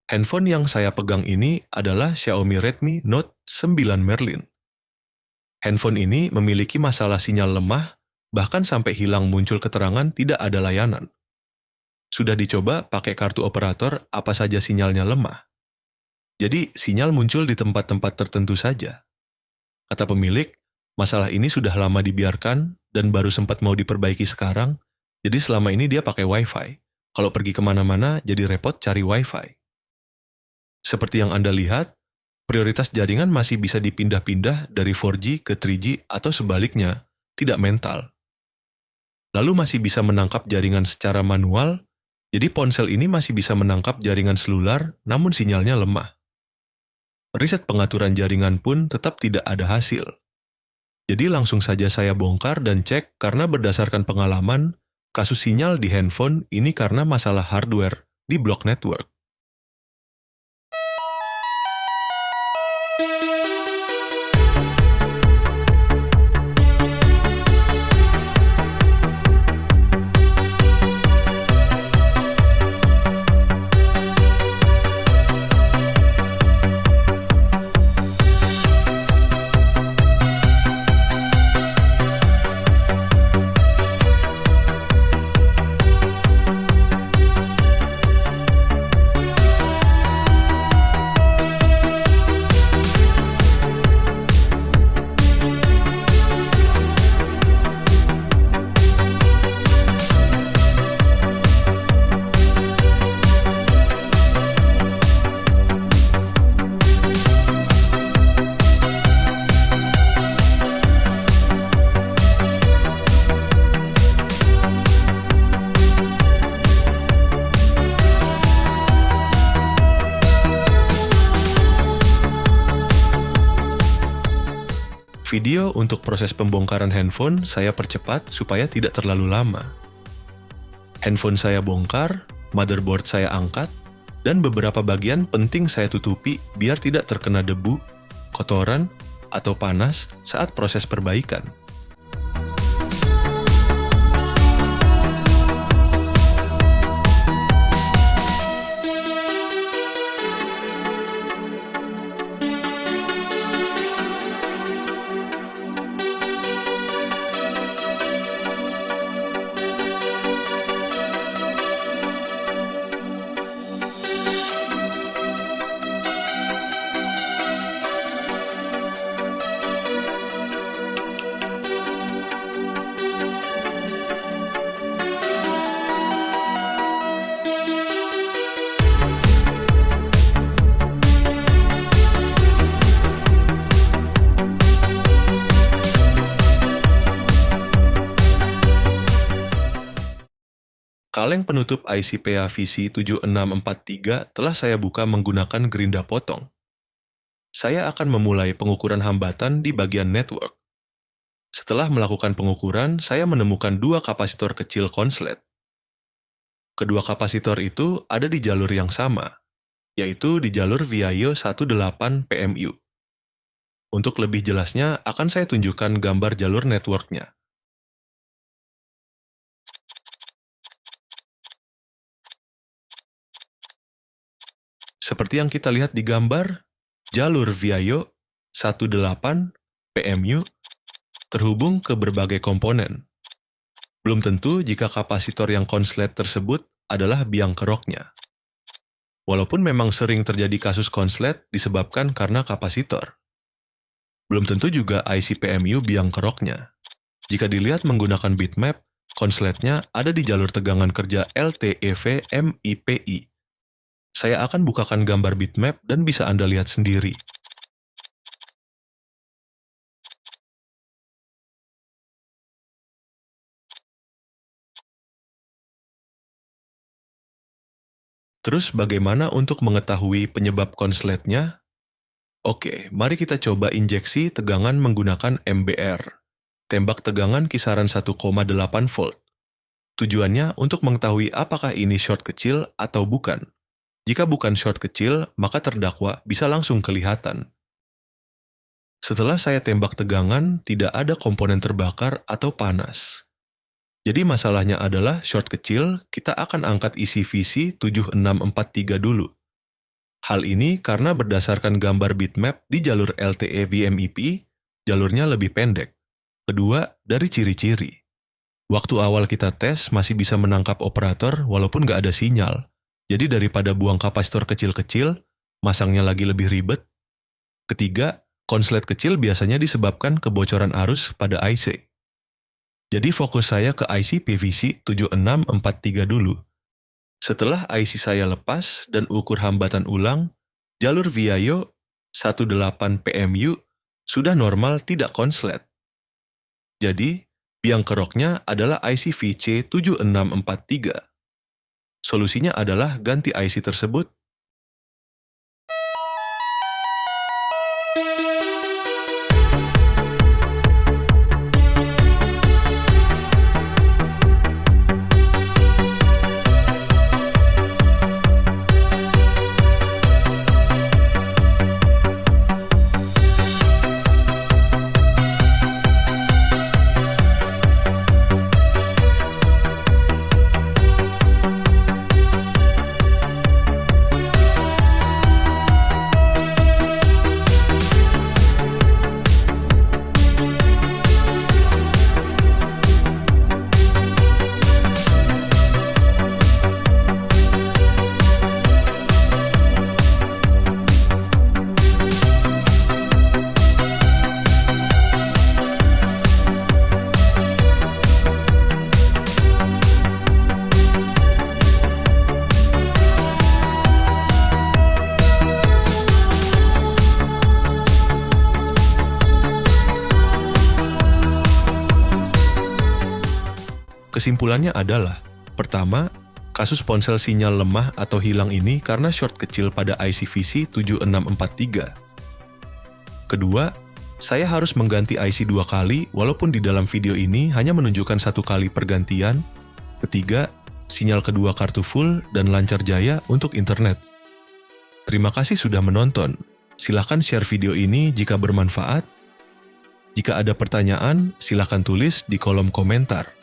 Handphone yang saya pegang ini adalah Xiaomi Redmi Note 9 Merlin. Handphone ini memiliki masalah sinyal lemah, bahkan sampai hilang muncul keterangan tidak ada layanan. Sudah dicoba pakai kartu operator apa saja sinyalnya lemah. Jadi sinyal muncul di tempat-tempat tertentu saja. Kata pemilik, masalah ini sudah lama dibiarkan dan baru sempat mau diperbaiki sekarang, jadi selama ini dia pakai Wi-Fi. Kalau pergi kemana-mana jadi repot cari Wi-Fi. Seperti yang Anda lihat, prioritas jaringan masih bisa dipindah-pindah dari 4G ke 3G atau sebaliknya, tidak mental. Lalu masih bisa menangkap jaringan secara manual, jadi ponsel ini masih bisa menangkap jaringan seluler namun sinyalnya lemah. Riset pengaturan jaringan pun tetap tidak ada hasil. Jadi langsung saja saya bongkar dan cek karena berdasarkan pengalaman, kasus sinyal di handphone ini karena masalah hardware di blok network. Video untuk proses pembongkaran handphone saya percepat supaya tidak terlalu lama. Handphone saya bongkar, motherboard saya angkat, dan beberapa bagian penting saya tutupi biar tidak terkena debu, kotoran, atau panas saat proses perbaikan. Kaleng penutup IC PAVC 7643 telah saya buka menggunakan gerinda potong. Saya akan memulai pengukuran hambatan di bagian network. Setelah melakukan pengukuran, saya menemukan dua kapasitor kecil konslet. Kedua kapasitor itu ada di jalur yang sama, yaitu di jalur VIO 18 PMU. Untuk lebih jelasnya, akan saya tunjukkan gambar jalur networknya. Seperti yang kita lihat di gambar, jalur VIO 18 PMU terhubung ke berbagai komponen. Belum tentu jika kapasitor yang konslet tersebut adalah biang keroknya. Walaupun memang sering terjadi kasus konslet disebabkan karena kapasitor. Belum tentu juga IC PMU biang keroknya. Jika dilihat menggunakan bitmap, konsletnya ada di jalur tegangan kerja LTEV MIPI. Saya akan bukakan gambar bitmap dan bisa Anda lihat sendiri. Terus bagaimana untuk mengetahui penyebab konsletnya? Oke, mari kita coba injeksi tegangan menggunakan MBR. Tembak tegangan kisaran 1,8 volt. Tujuannya untuk mengetahui apakah ini short kecil atau bukan. Jika bukan short kecil, maka terdakwa bisa langsung kelihatan. Setelah saya tembak tegangan, tidak ada komponen terbakar atau panas. Jadi masalahnya adalah short kecil, kita akan angkat isi VC 7643 dulu. Hal ini karena berdasarkan gambar bitmap di jalur LTE BMEP, jalurnya lebih pendek. Kedua, dari ciri-ciri. Waktu awal kita tes masih bisa menangkap operator walaupun nggak ada sinyal. Jadi daripada buang kapasitor kecil-kecil, masangnya lagi lebih ribet. Ketiga, konslet kecil biasanya disebabkan kebocoran arus pada IC. Jadi fokus saya ke IC PVC 7643 dulu. Setelah IC saya lepas dan ukur hambatan ulang, jalur VIO 18 PMU sudah normal tidak konslet. Jadi, biang keroknya adalah IC VC 7643. Solusinya adalah ganti IC tersebut. Kesimpulannya adalah, pertama, kasus ponsel sinyal lemah atau hilang ini karena short kecil pada IC VC 7643. Kedua, saya harus mengganti IC 2 kali walaupun di dalam video ini hanya menunjukkan 1 kali pergantian. Ketiga, sinyal kedua kartu full dan lancar jaya untuk internet. Terima kasih sudah menonton. Silakan share video ini jika bermanfaat. Jika ada pertanyaan, silakan tulis di kolom komentar.